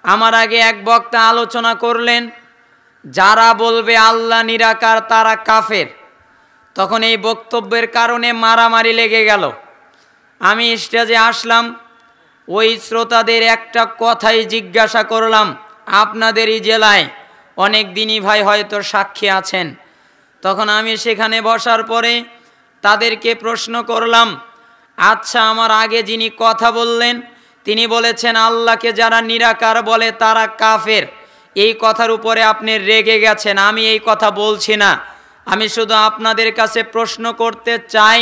আমার আগে এক বক্তা আলোচনা করলেন, যারা বলবে আল্লাহ নিরাকার তারা কাফের। তখন এই বক্তব্যের কারণে মারামারি লেগে গেল। আমি স্টেজে আসলাম, ওই শ্রোতাদের একটা কথাই জিজ্ঞাসা করলাম, আপনাদেরই জেলায় অনেক দিনই ভাই হয়তো সাক্ষী আছেন। তখন আমি সেখানে বসার পরে তাদেরকে প্রশ্ন করলাম, আচ্ছা আমার আগে যিনি কথা বললেন তিনি বলেছেন আল্লাহকে যারা নিরাকার বলে তারা কাফের, এই কথার উপরে আপনি রেগে গেছেন। আমি এই কথা বলছি না, আমি শুধু আপনাদের কাছে প্রশ্ন করতে চাই,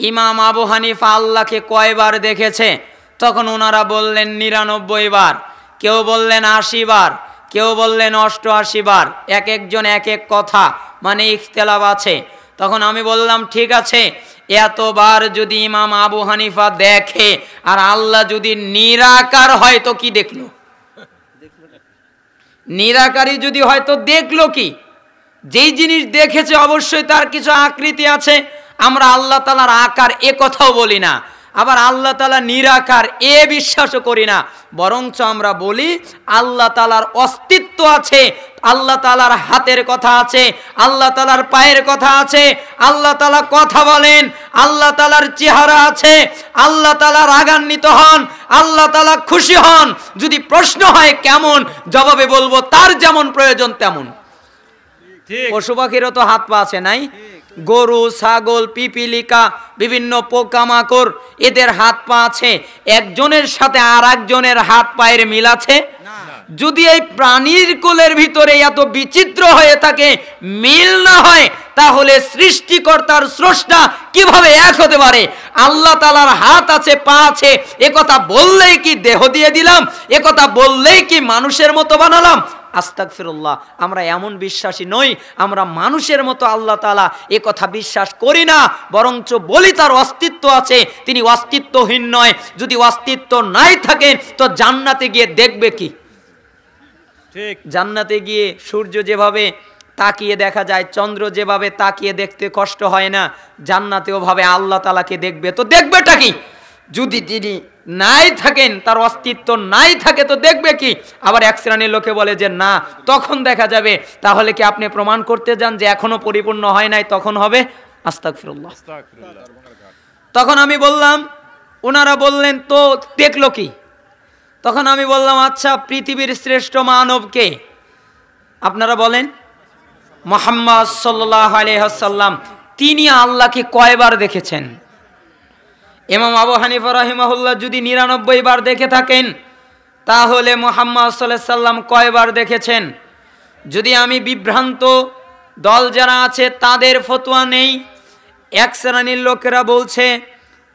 ইমাম আবু হানিফা আল্লাহকে কয়বার দেখেছে? তখন ওনারা বললেন 99 বার, কেউ বললেন 80 বার, কেউ বললেন 88 বার। এক একজন এক এক কথা, মানে ইখতিলাফ আছে। তখন আমি বললাম ঠিক আছে, এতবার যদি ইমাম আবু হানিফা দেখে আর আল্লাহ যদি নিরাকার হয় তো কি দেখলো? নিরাকারই যদি হয় তো দেখলো কি? যেই জিনিস দেখেছে অবশ্যই তার কিছু আকৃতি আছে। আমরা আল্লাহ তাআলার আকার এ কথাও বলি না, আবার আল্লাহ তাআলা নিরাকার এ বিশ্বাসও করি না, বরঞ্চ আমরা বলি আল্লাহ তাআলার অস্তিত্ব আছে, আল্লাহ তাআলার হাতের কথা আছে, আল্লাহ তাআলার পায়ের কথা আছে, আল্লাহ তাআলা কথা বলেন, আল্লাহ তাআলার চেহারা আছে, আল্লাহ তাআলা রাগান্বিত হন, আল্লাহ তাআলা খুশি হন। যদি প্রশ্ন হয় কেমন, জবাবে বলবো তার যেমন প্রয়োজন তেমন। পশু পাখিরও তো হাত পা আছে, নাই? গরু, ছাগল, পিপিলিকা, বিভিন্ন পোকামাকড়, এদের হাত পা আছে। একজনের সাথে আর একজনের হাত পায়ের মিল আছে? যদি এই প্রাণীর কোলের ভিতরে এত বিচিত্র হয়ে থাকে, মিল না হয়, তাহলে সৃষ্টিকর্তার স্রষ্টা কিভাবে এক হতে পারে? আল্লাহ তাআলার হাত আছে, পা আছে, একথা বললেই কি দেহ দিয়ে দিলাম? একথা বললেই কি মানুষের মতো বানালাম? আস্তাগফিরুল্লাহ, আমরা এমন বিশ্বাসী নই। আমরা মানুষের মতো আল্লাহ তাআলা এ কথা বিশ্বাস করি না, বরঞ্চ বলি তার অস্তিত্ব আছে, তিনি অস্তিত্বহীন নয়। যদি অস্তিত্ব নাই থাকেন তো জান্নাতে গিয়ে দেখবে কি? ঠিক, জান্নাতে গিয়ে সূর্য যেভাবে তাকিয়ে দেখা যায়, চন্দ্র যেভাবে তাকিয়ে দেখতে কষ্ট হয় না, জান্নাতেও ভাবে আল্লাহ তাআলাকে দেখবে, তো দেখবেটা কি? যদি তিনি নাই থাকেন, তার অস্তিত্ব নাই থাকে, তো দেখবে কি? আবার এক শ্রেণীর লোকে বলে যে না, তখন দেখা যাবে। তাহলে কি আপনি প্রমাণ করতে যান যে এখনো পরিপূর্ণ হয় নাই, তখন হবে? আস্তাগফিরুল্লাহ। তখন আমি বললাম, ওনারা বললেন তো দেখলো কি? তখন আমি বললাম আচ্ছা, পৃথিবীর শ্রেষ্ঠ মানব কে? আপনারা বলেন। মুহাম্মদ সাল্লাল্লাহু আলাইহি ওয়াসাল্লাম। তিনি আল্লাহকে কয়বার দেখেছেন? ইমাম আবু হানিফা রাহিমাহুল্লাহ যদি 99 বার দেখে থাকেন, তাহলে মুহাম্মদ সাল্লাল্লাহু আলাইহি ওয়াসাল্লাম কয়বার দেখেছেন? যদি আমি বিভ্রান্ত দল যারা আছে তাদের ফতোয়া নেই, এক শ্রেণীর লোকেরা বলছে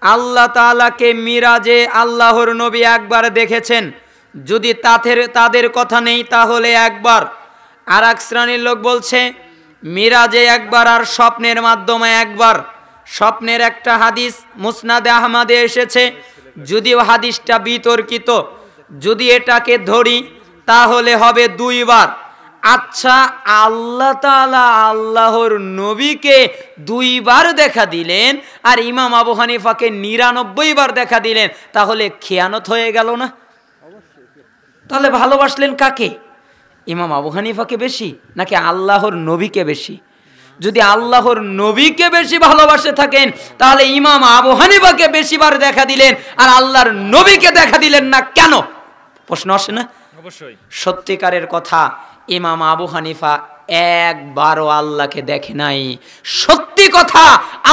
আল্লাহ তাআলাকে মিরাজে আল্লাহর নবী একবার দেখেছেন, যদি তাদের কথা নেই তাহলে একবার। আর এক শ্রেণীর লোক বলছে মিরাজে একবার আর স্বপ্নের মাধ্যমে একবার। স্বপ্নের একটা হাদিস মুসনাদে আহমদে এসেছে, যদিও হাদিসটা বিতর্কিত, যদি এটাকে ধরি তাহলে হবে 2 বার। আচ্ছা, আল্লাহ তাআলা আল্লাহর নবীকে 2 বার দেখা দিলেন আর ইমাম আবু হানিফাকে 99 বার দেখা দিলেন, তাহলে খেয়ানত হয়ে গেল না? তাহলে ভালোবাসলেন কাকে? ইমাম আবু হানিফাকে বেশি নাকি আল্লাহর নবীকে বেশি? যদি আল্লাহর নবীকে বেশি ভালোবাসে থাকেন, তাহলে ইমাম আবু হানিফাকে বেশিবার দেখা দিলেন আর আল্লাহর নবীকে দেখা দিলেন না কেন? প্রশ্ন আসে না? অবশ্যই। সত্যিকারের কথা, ইমাম আবু হানিফা একবারও আল্লাহকে দেখে নাই। সত্যি কথা,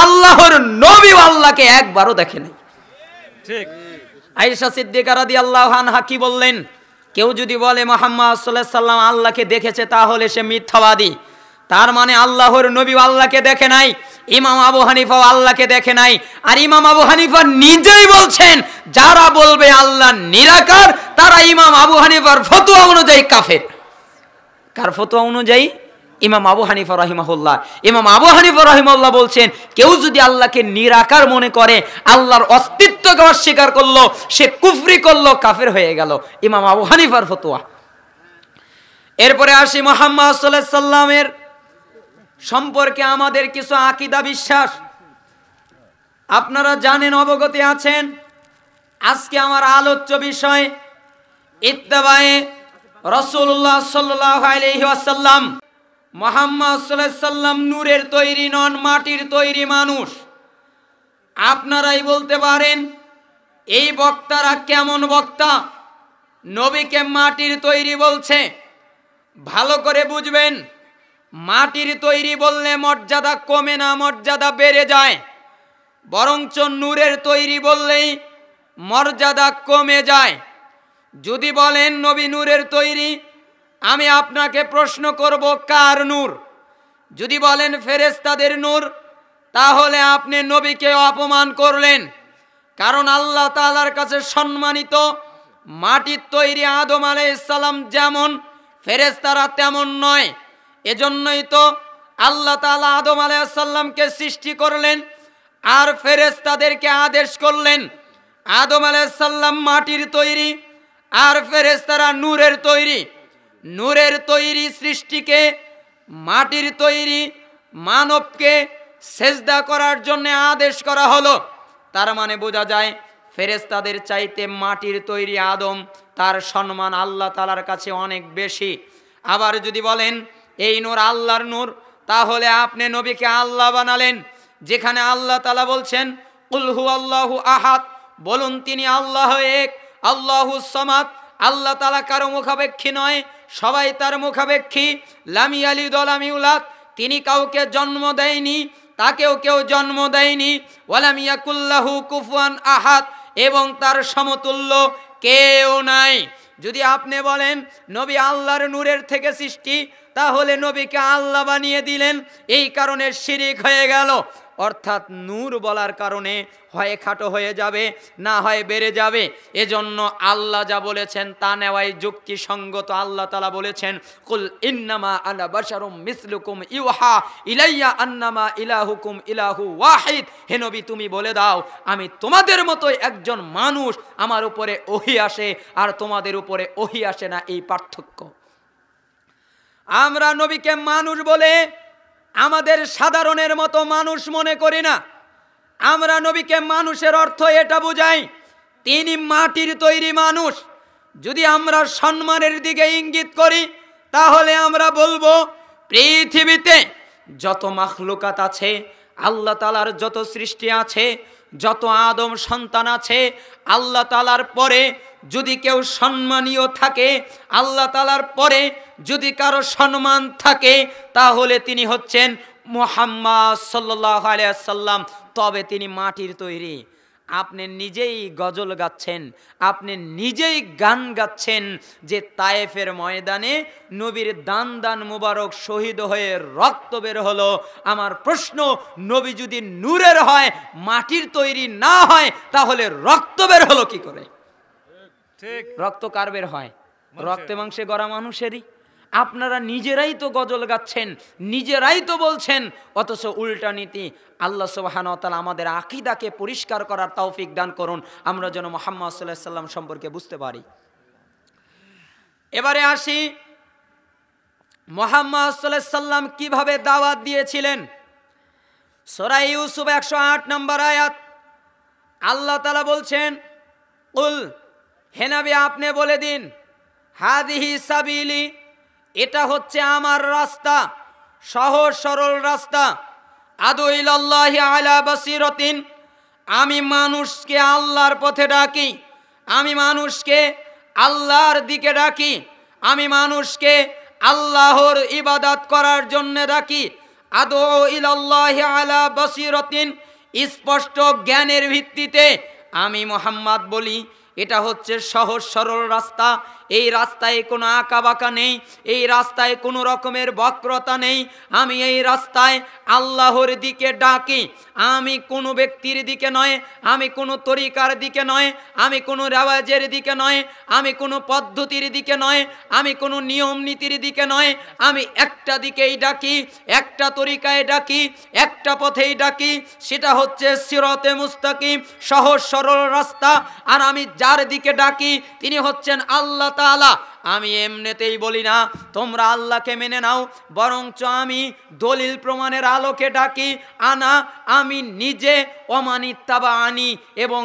আল্লাহর নবী আল্লাহকে একবারও দেখে নাই। ঠিক। আয়েশা সিদ্দিকা রাদিয়াল্লাহু আনহা কি বললেন? কেউ যদি বলে মুহাম্মদ সাল্লাল্লাহু আলাইহি ওয়াসাল্লাম আল্লাহকে দেখেছে, তাহলে সে মিথ্যাবাদী। তার মানে আল্লাহর নবী আল্লাহকে দেখে নাই, ইমাম আবু হানিফা আল্লাহকে দেখে নাই। আর ইমাম আবু হানিফা নিজেই বলছেন যারা বলবে আল্লাহ নিরাকার তারা ইমাম আবু হানিফার ফতোয়া অনুযায়ী কাফের। কার ফতোয়া অনুযায়ী? ইমাম আবু হানিফা রাহিমাহুল্লাহ। ইমাম আবু হানিফা রাহিমাহুল্লাহ বলছেন কেউ যদি আল্লাহকে নিরাকার মনে করে, আল্লাহর অস্তিত্বকে অস্বীকার করলো, সে কুফরি করলো, কাফের হয়ে গেল। ইমাম আবু হানিফার ফতোয়া। এরপরে আসি মুহাম্মদ সাল্লাল্লাহু আলাইহি ওয়াসাল্লামের সম্পর্কে আমাদের কিছু আকীদা বিশ্বাস। আপনারা জানেন, অবগত আছেন, আজকে আমার আলোচ্য বিষয় ইত্তেবায়ে রাসূলুল্লাহ সাল্লাল্লাহু আলাইহি ওয়াসাল্লাম মুহাম্মদ সাল্লাল্লাহু আলাইহি ওয়াসাল্লাম নূরের তৈরি নন, মাটির তৈরি মানুষ। আপনারাই বলতে পারেন এই বক্তারা কেমন বক্তা, নবীকে মাটির তৈরি বলছে। ভালো করে বুঝবেন, মাটির তৈরি বললে মর্যাদা কমে না, মর্যাদা বেড়ে যায়। বরঞ্চ নূরের তৈরি বললেই মর্যাদা কমে যায়। যদি বলেন নবী নূরের তৈরি, আমি আপনাকে প্রশ্ন করব কার নূর? যদি বলেন ফেরেশতাদের নূর, তাহলে আপনি নবীকে অপমান করলেন। কারণ আল্লাহ তাআলার কাছে সম্মানিত মাটির তৈরি আদম আলাইহিস সালাম যেমন, ফেরেশতারা তেমন নয়। এজন্যই তো আল্লাহ তাআলা আদম আলাইহিস সালামকে সৃষ্টি করলেন আর ফেরেশতাদেরকে আদেশ করলেন, আদম আলাইহিস সালাম মাটির তৈরি আর ফেরেশতারা নূরের তৈরি। নূরের তৈরি সৃষ্টিকে, মাটির তৈরি মানবকে সেজদা করার জন্য আদেশ করা হলো। তার মানে বোঝা যায় ফেরেশতাদের চাইতে মাটির তৈরি আদম, তার সম্মান আল্লাহ তাআলার কাছে অনেক বেশি। আবার যদি বলেন এই নূর আল্লাহর নূর, তাহলে আপনি নবীকে আল্লাহ বানালেন। যেখানে আল্লাহ তাআলা বলছেন কুল হুয়াল্লাহু আহাদ, বলুন তিনি আল্লাহ এক, আল্লাহুস সামাদ। আল্লাহ তাআলা কারো মুখাপেক্ষী নয়, সবাই তার মুখাপেক্ষী। লাম ইয়ালিদ ওয়া লাম ইউলাদ, তিনি কাউকে জন্ম দেয়নি, তাকেও কেউ জন্ম দেয়নি। ওয়ালাম ইয়াকুল্লাহু কুফুয়ান আহাদ, এবং তার সমতুল্য কেউ নাই। যদি আপনি বলেন নবী আল্লাহর নূরের থেকে সৃষ্টি, তাহলে নবীকে আল্লাহ বানিয়ে দিলেন, এই কারণে শিরিক হয়ে গেল। অর্থাৎ নূর বলার কারণে হয় খাটো হয়ে যাবে, না হয় বেড়ে যাবে। এজন্য আল্লাহ যা বলেছেন তা নেওয়াই যুক্তিসঙ্গত। আল্লাহ তাআলা বলেছেন কুল ইন্নামা আনা বাশারুম মিসলুকুম ইউহা ইলাইয়া আন্নামা ইলাহুকুম ইলাহু ওয়াহিদ। হে নবী তুমি বলে দাও আমি তোমাদের মতোই একজন মানুষ, আমার উপরে ওহী আসে আর তোমাদের উপরে ওহী আসে না, এই পার্থক্য। আমরা নবীকে মানুষ বলে আমাদের সাধারণের মতো মানুষ মনে করি না। আমরা নবীকে মানুষের অর্থ এটা বুঝাই তিনি মাটির তৈরি মানুষ। যদি আমরা সম্মানের দিকে ইঙ্গিত করি, তাহলে আমরা বলবো পৃথিবীতে যত মাখলুকাত আছে, আল্লাহ তাআলার যত সৃষ্টি আছে, যত আদম সন্তান আছে, আল্লাহ তাআলার পরে যদি কেউ সম্মানীয় থাকে, আল্লাহ তাআলার পরে যদি কারো সম্মান থাকে, তাহলে তিনি হচ্ছেন মুহাম্মদ সাল্লাল্লাহু আলাইহি ওয়াসাল্লাম। তবে তিনি মাটির তৈরি। আপনি নিজেই গজল গাচ্ছেন, আপনি নিজেই গান গাচ্ছেন যে তায়েফের ময়দানে নবীর দান দান মুবারক শহীদ হয়ে রক্ত বের হলো। আমার প্রশ্ন, নবী যদি নূরের হয়, মাটির তৈরি না হয়, তাহলে রক্ত বের হলো কি করে? ঠিক, রক্ত কার বের হয়? রক্তে মাংসে গড়া মানুষেরই। আপনারা নিজেরাই তো গজল গাচ্ছেন, নিজেরাই তো বলছেন, অথচ উল্টা নীতি। আল্লাহ সুবহানাহু ওয়া তাআলা আমাদের আকীদাকে পরিষ্কার করার তৌফিক দান করুন, আমরা যেন মুহাম্মদ সাল্লাল্লাহু আলাইহি ওয়াসাল্লাম সম্পর্কে বুঝতে পারি। এবারে আসি মুহাম্মদ সাল্লাল্লাহু আলাইহি ওয়াসাল্লাম কিভাবে দাওয়াত দিয়েছিলেন। সূরা ইউসুফ 108 নম্বর আয়াত, আল্লাহ তাআলা বলছেন কুল, হে নবী আপনি বলে দিন, হাদিহি সাবিলি, এটা হচ্ছে আমার রাস্তা, সহজ সরল রাস্তা। আদু ইলাল্লাহি আলা বাসিরাতিন, আমি মানুষকে আল্লাহর পথে ডাকি, আমি মানুষকে আল্লাহর দিকে ডাকি, আমি মানুষকে আল্লাহর ইবাদত করার জন্য ডাকি। আদু ইলাল্লাহি আলা বাসিরাতিন, স্পষ্ট জ্ঞানের ভিত্তিতে আমি মুহাম্মদ বলি। এটা হচ্ছে সহজ সরল রাস্তা। এই রাস্তায় কোনো আঁকা বাঁকা নেই, এই রাস্তায় কোনো রকমের বক্রতা নেই। আমি এই রাস্তায় আল্লাহর দিকে ডাকি। আমি কোনো ব্যক্তির দিকে নয়, আমি কোনো তরিকার দিকে নয়, আমি কোনো রেওয়াজের দিকে নয়, আমি কোনো পদ্ধতির দিকে নয়, আমি কোনো নিয়ম নীতির দিকে নয়। আমি একটা দিকেই ডাকি, একটা তরিকায় ডাকি, একটা পথেই ডাকি, সেটা হচ্ছে সিরাতে মুস্তাকিম, সহজ সরল রাস্তা। আর আমি যার দিকে ডাকি তিনি হচ্ছেন আল্লাহ তাআলা। আমি এমনিতেই বলি না তোমরা আল্লাহকে মেনে নাও, বরঞ্চ আমি দলিল প্রমাণের আলোকে ডাকি। আমি নিজে ওমানিত্তাবা আনি, এবং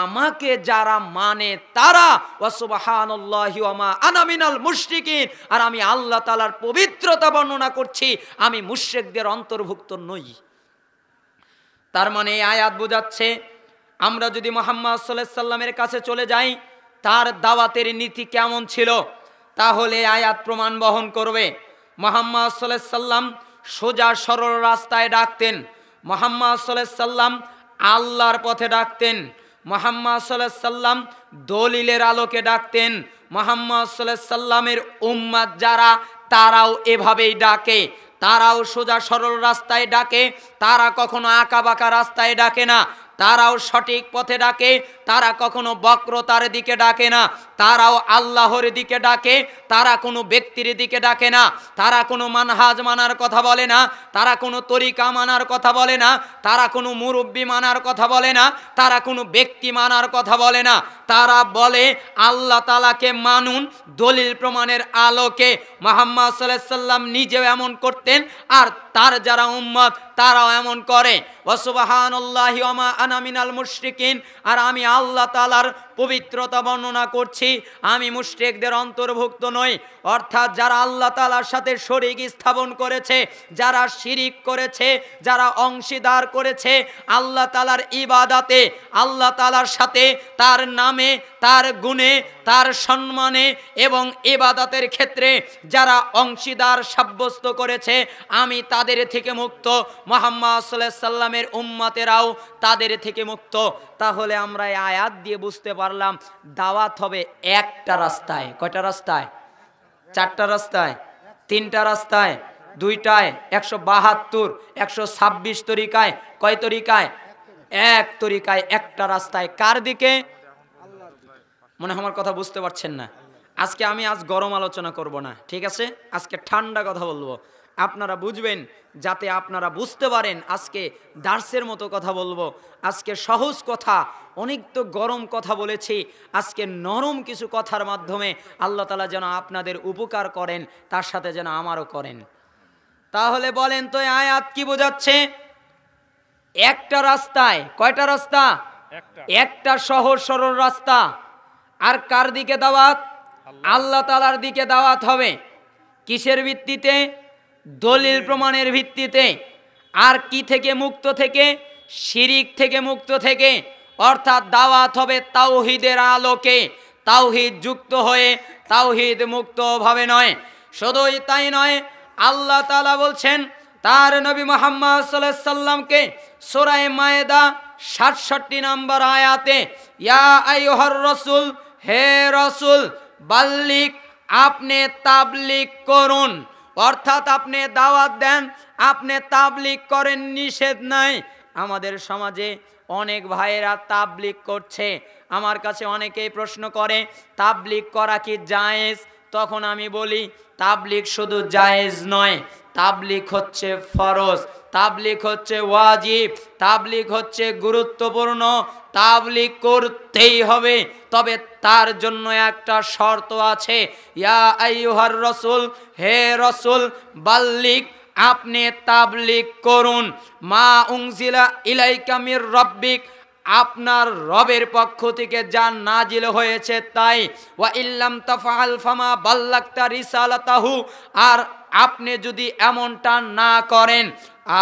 আমাকে যারা মানে তারা ওয়া সুবহানাল্লাহি ওয়া মা আনা মিনাল মুশরিকিন। আর আমি আল্লাহ তাআলার পবিত্রতা বর্ণনা করছি, আমি মুশরিকদের অন্তর্ভুক্ত নই। তার মানে এই আয়াত বোঝাচ্ছে আমরা যদি মুহাম্মদ সাল্লাল্লাহু আলাইহি সাল্লামের কাছে চলে যাই, তার দাওয়াতের নীতি কেমন ছিল, তাহলে আয়াত প্রমাণ বহন করবে। মুহাম্মদ সাল্লাল্লাহু আলাইহি সাল্লাম সোজা সরল রাস্তায় ডাকতেন। মুহাম্মদ সাল্লাল্লাহু আলাইহি সাল্লাম আল্লাহর পথে ডাকতেন। মুহাম্মদ সাল্লাল্লাহু আলাইহি সাল্লাম দলিলের আলোকে ডাকতেন। মুহাম্মদ সাল্লাল্লাহু আলাইহি সাল্লামের উম্মত যারা, তারাও এভাবেই ডাকে। তারাও সোজা সরল রাস্তায় ডাকে, তারা কখনো আঁকা বাঁকা রাস্তায় ডাকে না, তারাও সঠিক পথে ডাকে, তারা কখনো বক্রতার দিকে ডাকে না, তারাও আল্লাহর দিকে ডাকে, তারা কোনো ব্যক্তির দিকে ডাকে না, তারা কোনো মানহাজ মানার কথা বলে না, তারা কোনো তরিকা মানার কথা বলে না, তারা কোনো মুরব্বি মানার কথা বলে না, তারা কোনো ব্যক্তি মানার কথা বলে না, তারা বলে আল্লাহ তাআলাকে মানুন দলিল প্রমাণের আলোকে। মুহাম্মদ সাল্লাল্লাহু আলাইহি সাল্লাম নিজেও এমন করতেন, আর তার যারা উম্মত তারাও এমন করে। ওয়া সুবহানাল্লাহি ওয়া মা আনা মিনাল মুশরিকিন। আর আমি আল্লাহ তাআলার পবিত্রতা বর্ণনা করছি, আমি মুশরিকদের অন্তর্ভুক্ত নই। অর্থাৎ যারা আল্লাহ তাআলার সাথে শরীক স্থাপন করেছে, যারা শিরিক করেছে, যারা অংশীদার করেছে আল্লাহ তাআলার ইবাদতে, আল্লাহ তাআলার সাথে তার নামে, তার গুণে, তার সম্মানে এবং ইবাদতের ক্ষেত্রে যারা অংশীদার সাব্যস্ত করেছে, আমি তাদের থেকে মুক্ত। মুহাম্মদ সাল্লাল্লাহু আলাইহি সাল্লামের উম্মতেরাও তাদের থেকে মুক্ত। তাহলে আমরা এই আয়াত দিয়ে বুঝতে পারলাম দাওয়াত হবে একটা রাস্তায়। কয়টা রাস্তায়? চারটা রাস্তায়, তিনটা রাস্তায়, দুইটায়, 172, 126 তরিকায়। কয় তরিকায়? এক তরিকায়, একটা রাস্তায়। কার দিকে? মনে হয় আমার কথা বুঝতে পারছেন না। আজ গরম আলোচনা করব না, ঠিক আছে? আজকে ঠান্ডা কথা বলবো, আপনারা বুঝবেন, যাতে আপনারা বুঝতে পারেন। আজকে দার্সের মতো কথা বলবো, আজকে সহজ কথা। অনেক তো গরম কথা বলেছি, আজকে নরম কিছু কথার মাধ্যমে আল্লাহ তাআলা যেন আপনাদের উপকার করেন, তার সাথে যেন আমারও করেন। তাহলে বলেন তো এই আয়াত কি বোঝাচ্ছে? একটা রাস্তায়। কয়টা রাস্তা? একটা সহজ সরল রাস্তা। আর কার দিকে দাওয়াত? আল্লাহ তাআলার দিকে দাওয়াত হবে। কিসের ভিত্তিতে? দলিল প্রমাণের ভিত্তিতে। আর কি থেকে মুক্ত থেকে? শিরিক থেকে মুক্ত থেকে। অর্থাৎ দাওয়াত হবে তাওহীদের আলোকে, তাওহীদ যুক্ত হয়ে, তাওহীদ মুক্ত ভাবে নয়। শুধুই তাই নয়, আল্লাহ তাআলা বলছেন তার নবী মুহাম্মদ সাল্লাল্লাহু আলাইহি সাল্লামকে সূরা মায়েদা 67 নম্বর আয়াতে, ইয়া আইয়ুহার রাসূল, হে রাসূল, বাল্লিগ, আপনি তাবলীগ করুন। অর্থাৎ আপনি দাওয়াত দেন, আপনি তাবলীগ করেন, নিষেধ নাই। আমাদের সমাজে অনেক ভাইয়েরা তাবলীগ করছে। আমার কাছে অনেকেই প্রশ্ন করে তাবলীগ করা কি জায়েজ? তখন আমি বলি তাবলীগ শুধু জায়েজ নয়, তাবলীগ হচ্ছে ফরজ, তাবলীগ হচ্ছে ওয়াজিব, তাবলীগ হচ্ছে গুরুত্বপূর্ণ, তাবলীগ করতেই হবে। তবে তার জন্য একটা শর্ত আছে, ইয়া আইয়ুহার রাসূল, হে রাসূল, বাল্লিগ, আপনি তাবলীগ করুন, মা উনজিলা ইলাইকা মির রাব্বিক, আপনার রবের পক্ষ থেকে যা নাজিল হয়েছে তাই। ওয়া ইল্লাম তাফআল ফামা বাল্লাগতা রিসালাতাহু, আর আপনি যদি এমনটা না করেন,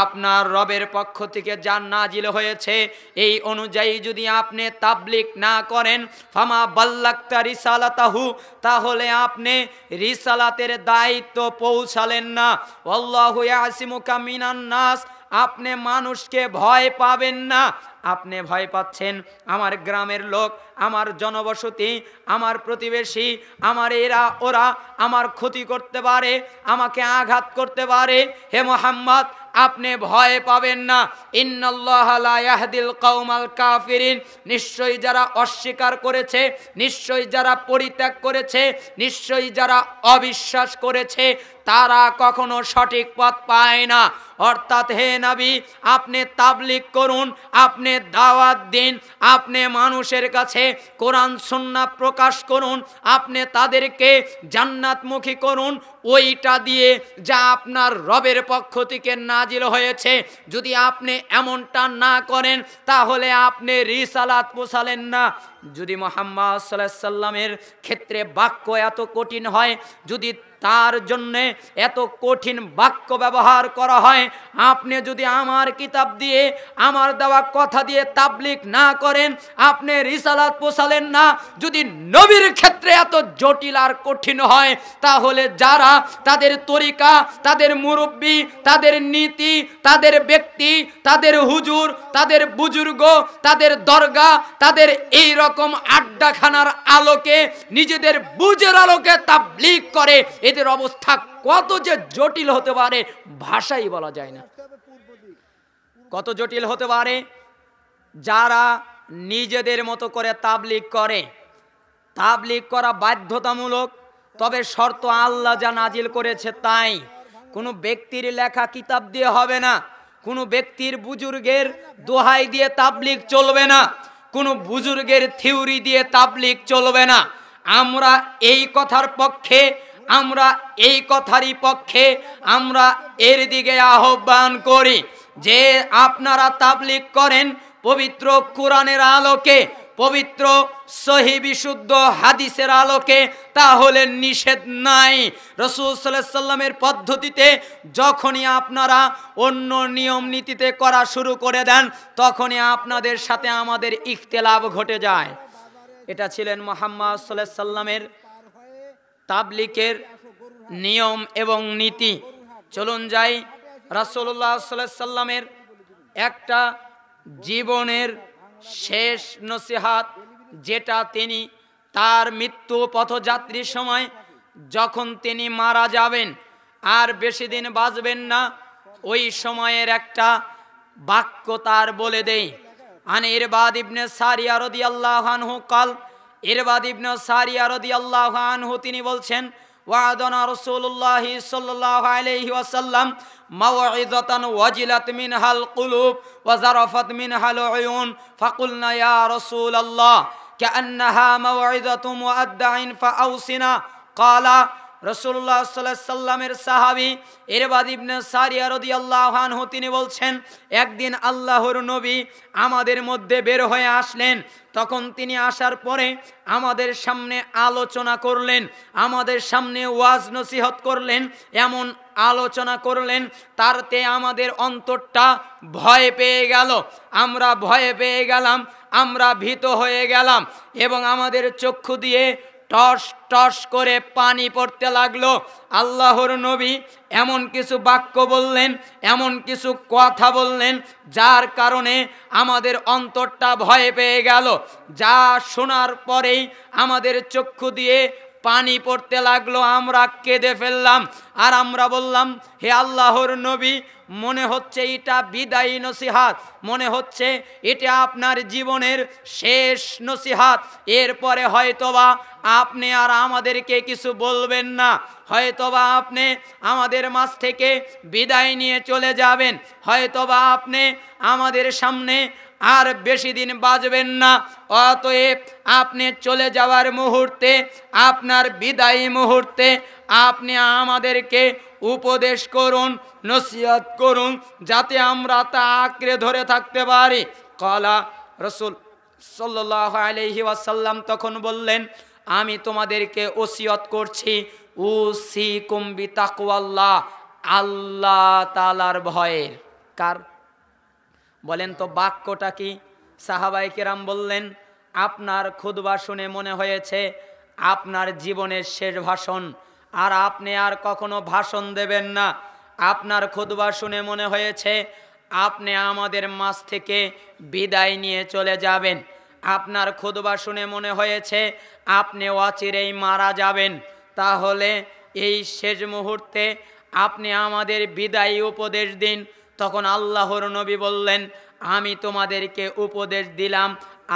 আপনার রবের পক্ষ থেকে যা নাজিল হয়েছে এই অনুযায়ী যদি আপনি তাবলীগ না করেন, ফামা বাল্লাগতা রিসালাতাহু, তাহলে আপনি রিসালাতের দায়িত্ব পৌঁছালেন না। আল্লাহু ইয়াসিমুকা মিনান নাস, আপনি মানুষকে ভয় পাবেন না। আপনি ভয় পাচ্ছেন আমার গ্রামের লোক, আমার জনবসতি, আমার প্রতিবেশী, আমার এরা ওরা আমার ক্ষতি করতে পারে, আমাকে আঘাত করতে পারে। হে মুহাম্মদ, আপনি ভয় পাবেন না। ইন্নাল্লাহা লা ইয়াহদিল কওমাল কাফিরিন, নিশ্চয়ই যারা অস্বীকার করেছে, নিশ্চয়ই যারা পরিত্যাগ করেছে, নিশ্চয়ই যারা অবিশ্বাস করেছে, তারা কখনো সঠিক পথ পায় না। অর্থাৎ হে নবী, আপনি তাবলীগ করুন, আপনি দাওয়াত দিন, আপনি মানুষের কাছে কোরআন সুন্নাহ প্রকাশ করুন, আপনি তাদেরকে জান্নাতমুখী করুন ওইটা দিয়ে যা আপনার রবের পক্ষ থেকে নাজিল হয়েছে। যদি আপনি এমনটা না করেন তাহলে আপনি রিসালাত পৌঁছালেন না। যদি মুহাম্মদ সাল্লাল্লাহু আলাইহি সাল্লামের ক্ষেত্রে বাক্য এত কঠিন হয়, যদি তার জন্যে এত কঠিন বাক্য ব্যবহার করা হয়, আপনি যদি আমার কিতাব দিয়ে, আমার দেওয়া কথা দিয়ে তাবলীগ না করেন, আপনি রিসালাত পৌঁছালেন না। যদি নবীর ক্ষেত্রে এত জটিল আর কঠিন হয়, তাহলে যারা তাদের তরিকা, তাদের মুরব্বী, তাদের নীতি, তাদের ব্যক্তি, তাদের হুজুর, তাদের বুজুর্গ, তাদের দরগা, তাদের এই রকম আড্ডাখানার আলোকে, নিজেদের বুঝের আলোকে তাবলীগ করে, এদের অবস্থা কত যে জটিল হতে পারে ভাষাই বলা যায় না। কত জটিল হতে পারে। যারা নিজেদের মতো করে তাবলীগ করে, তাবলীগ করা বাধ্যতামূলক, তবে শর্ত আল্লাহ যা নাজিল করেছে তাই। কোনো ব্যক্তির লেখা কিতাব দিয়ে হবে না, কোনো ব্যক্তির বুজুর্গের দোহাই দিয়ে তাবলীগ চলবে না, কোনো বুজুর্গের থিওরি দিয়ে তাবলীগ চলবে না। আমরা এই কথার পক্ষে, আমরা এই কথারই পক্ষে, আমরা এর দিকে আহ্বান করি যে আপনারা তাবলীগ করেন পবিত্র কোরআনের আলোকে, পবিত্র সহিহ বিশুদ্ধ হাদিসের আলোকে, তাহলে নিষেধ নাই। রাসূল সাল্লাল্লাহু আলাইহি সাল্লামের পদ্ধতিতে যখনই আপনারা অন্য নিয়ম নীতিতে করা শুরু করে দেন, তখনই আপনাদের সাথে আমাদের ইখতিলাফ ঘটে যায়। এটা ছিলেন মুহাম্মদ সাল্লাল্লাহু আলাইহি সাল্লামের তাবলীগের নিয়ম এবং নীতি। চলুন যাই রাসূলুল্লাহ সাল্লাল্লাহু আলাইহি সাল্লামের একটা জীবনের শেষ নসিহত, যেটা তিনি তার মৃত্যু পথযাত্রীর সময়, যখন তিনি মারা যাবেন আর বেশি দিন বাঁচবেন না, ওই সময়ের একটা বাক্য তার বলে দেই। আন ইরবাদ ইবনে সারিয়া রাদিয়াল্লাহু আনহু قال, ইরবাদ ইবনে সারিয়া রাদিয়াল্লাহু আনহু তিনি বলছেন, ওয়াদানা রাসূলুল্লাহ সাল্লাল্লাহু আলাইহি ওয়াসাল্লাম মাওইযাতান ওয়াজিলাত মিনহাল কুলুব ওয়া যারাফাত মিনহাল উয়ুন ফাকুলনা ইয়া রাসূলুল্লাহ কাআন্নাহা মাওইযাতু মুআদ্দাইন ফাআউসিনা। ক্বালা রাসূলুল্লাহ সাল্লাল্লাহু আলাইহি সাল্লামের সাহাবী ইরবাদ ইবনে সারিয়া রাদিয়াল্লাহু আনহু তিনি বলছেন, একদিন আল্লাহর নবী আমাদের মধ্যে বের হয়ে আসলেন। তখন তিনি আসার পরে আমাদের সামনে আলোচনা করলেন, আমাদের সামনে ওয়াজ নসিহত করলেন, এমন আলোচনা করলেন তারতে আমাদের অন্তরটা ভয় পেয়ে গেল, আমরা ভয়ে পেয়ে গেলাম, আমরা ভীত হয়ে গেলাম এবং আমাদের চক্ষু দিয়ে টস টস করে পানি পড়তে লাগলো। আল্লাহর নবী এমন কিছু বাক্য বললেন, এমন কিছু কথা বললেন, যার কারণে আমাদের অন্তরটা ভয় পেয়ে গেল। যা শোনার পরেই আমাদের চক্ষু দিয়ে পানি পড়তে লাগলো, আমরা কেঁদে ফেললাম। আর আমরা বললাম, হে আল্লাহর নবী, মনে হচ্ছে এটা বিদায়ী নসিহাত, মনে হচ্ছে এটা আপনার জীবনের শেষ নসিহাত। এরপরে হয়তোবা আপনি আর আমাদেরকে কিছু বলবেন না, হয়তোবা আপনি আমাদের মাঝ থেকে বিদায় নিয়ে চলে যাবেন, হয়তোবা আপনি আমাদের সামনে আর বেশি দিন বাঁচবেন না। অতএব আপনি চলে যাওয়ার মুহূর্তে, আপনার বিদায়ী মুহূর্তে আপনি আমাদেরকে উপদেশ করুন, নসিহত করুন, যাতে আমরা তা আঁকড়ে ধরে থাকতে পারি। ক্বালা, রাসূল সাল্লাল্লাহু আলাইহি ওয়াসাল্লাম তখন বললেন, আমি তোমাদেরকে ওসিয়ত করছি, উসিকুম বিতাকওয়াল্লাহ, আল্লাহ তাআলার ভয়ের। কার বলেন তো বাক্যটা কি? সাহাবায়ে কেরাম বললেন, আপনার খুতবা শুনে মনে হয়েছে আপনার জীবনের শেষ ভাষণ, আর আপনি আর কখনো ভাষণ দেবেন না। আপনার খুতবা শুনে মনে হয়েছে আপনি আমাদের মাঝ থেকে বিদায় নিয়ে চলে যাবেন। আপনার খুতবা শুনে মনে হয়েছে আপনি অচিরেই মারা যাবেন। তাহলে এই শেষ মুহূর্তে আপনি আমাদের বিদায়ী উপদেশ দিন। তখন আল্লাহর নবী বললেন, আমি তোমাদেরকে উপদেশ দিলাম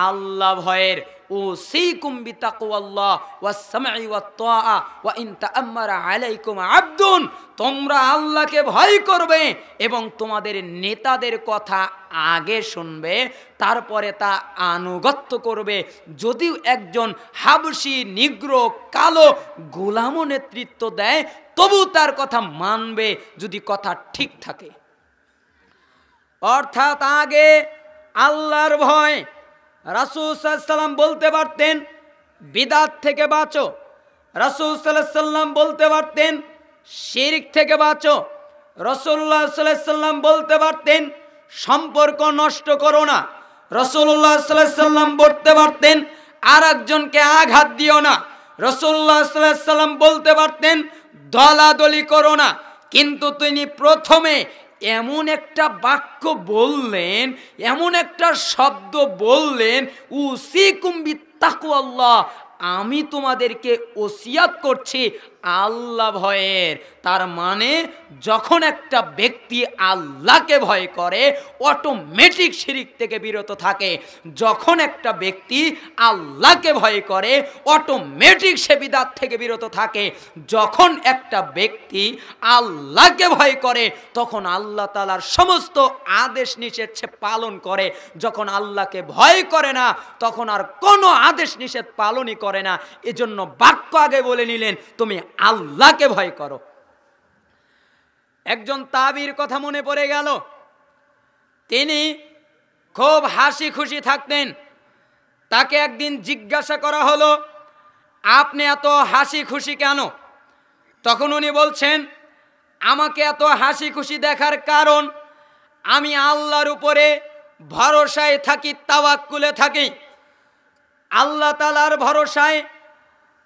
আল্লাহ ভয়ের। উসীকুম বিতাকওয়াল্লাহ ওয়াস সামঈ ওয়াত তাআ ওয়া ইন তাআম্মারা আলাইকুম আবদুন, তোমরা আল্লাহকে ভয় করবে এবং তোমাদের নেতাদের কথা আগে শুনবে, তারপরে তা আনুগত্য করবে। যদিও একজন হাবশি, নিগ্রো, কালো গোলামও নেতৃত্ব দেয়, তবু তার কথা মানবে যদি কথা ঠিক থাকে। অর্থাৎ আগে আল্লাহর ভয়। রাসূল সাল্লাল্লাহু আলাইহি সাল্লাম বলতে পারতেন বিদআত থেকে বাঁচো, রাসূল সাল্লাল্লাহু আলাইহি সাল্লাম বলতে পারতেন শিরক থেকে বাঁচো, রাসূলুল্লাহ সাল্লাল্লাহু আলাইহি সাল্লাম বলতে পারতেন সম্পর্ক নষ্ট করো না, রাসূলুল্লাহ সাল্লাল্লাহু আলাইহি সাল্লাম বলতে পারতেন আর একজনকে আঘাত দিও না, রাসূলুল্লাহ সাল্লাল্লাহু আলাইহি সাল্লাম বলতে পারতেন দলাদলি করো না। কিন্তু তিনি প্রথমে এমন একটা বাক্য বললেন, এমন একটা শব্দ বললেন, উসীকুম বিত্তাকওয়াল্লাহ, আমি তোমাদেরকে ওসিয়াত করছি আল্লাহ ভয়ের। তার মানে যখন একটা ব্যক্তি আল্লাহকে ভয় করে অটোমেটিক শিরক থেকে বিরত থাকে। যখন একটা ব্যক্তি আল্লাহকে ভয় করে অটোমেটিক সে বিদআত থেকে বিরত থাকে। যখন একটা ব্যক্তি আল্লাহকে ভয় করে তখন আল্লাহ তাআলার সমস্ত আদেশ নিষেধ সে পালন করে। যখন আল্লাহকে ভয় করে না তখন আর কোনো আদেশ নিষেধ পালনই করে না। এজন্য বাক্য আগে বলে নিলেন তুমি আল্লাহকে ভয় করো। একজন তাবির কথা মনে পড়ে গেল। তিনি খুব হাসি খুশি থাকতেন। তাকে একদিন জিজ্ঞাসা করা হলো, আপনি এত হাসি খুশি কেন? তখন উনি বলছেন, আমাকে এত হাসি খুশি দেখার কারণ আমি আল্লাহর উপরে ভরসায় থাকি, তাওয়াক্কুলে থাকি, আল্লাহ তাআলার ভরসায়,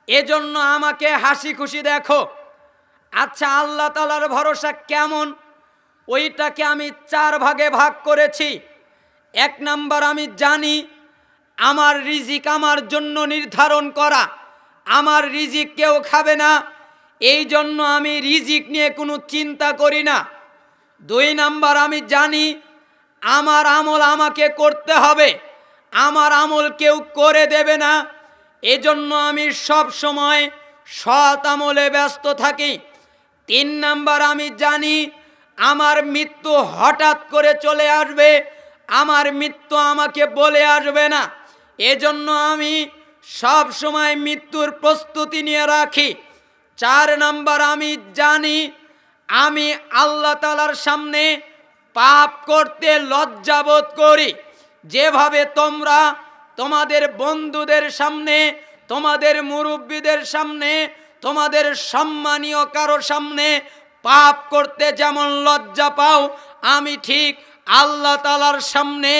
এজন্য আমাকে হাসি খুশি দেখো। আচ্ছা, আল্লাহ তাআলার ভরসা কেমন? ওইটাকে আমি 4 ভাগে ভাগ করেছি। 1 নাম্বার, আমি জানি আমার রিজিক আমার জন্য নির্ধারণ করা, আমার রিজিক কেউ খাবে না, এই জন্য আমি রিজিক নিয়ে কোনো চিন্তা করি না। 2 নাম্বার, আমি জানি আমার আমল আমাকে করতে হবে, আমার আমল কেউ করে দেবে না, এজন্য আমি সব সময় সৎ আমলে ব্যস্ত থাকি। 3 নাম্বার, আমি জানি আমার মৃত্যু হঠাৎ করে চলে আসবে, আমার মৃত্যু আমাকে বলে আসবে না, এজন্য আমি সব সময় মৃত্যুর প্রস্তুতি নিয়ে রাখি। 4 নাম্বার, আমি জানি আমি আল্লাহ তাআলার সামনে পাপ করতে লজ্জাবোধ করি। যেভাবে তোমরা তোমাদের বন্ধুদের সামনে, তোমাদের মুরব্বীদের সামনে, তোমাদের সম্মানীয় কারো সামনে পাপ করতে যেমন লজ্জা পাও, আমি ঠিক আল্লাহ তাআলার সামনে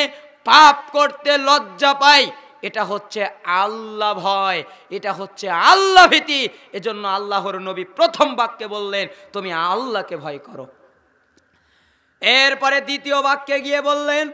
পাপ করতে লজ্জা পাই। এটা হচ্ছে আল্লাহ ভয়, এটা হচ্ছে আল্লাহ ভীতি। এজন্য আল্লাহর নবী প্রথম বাক্যে বললেন তুমি আল্লাহকে ভয় করো। এরপরে দ্বিতীয় বাক্যে গিয়ে বললেন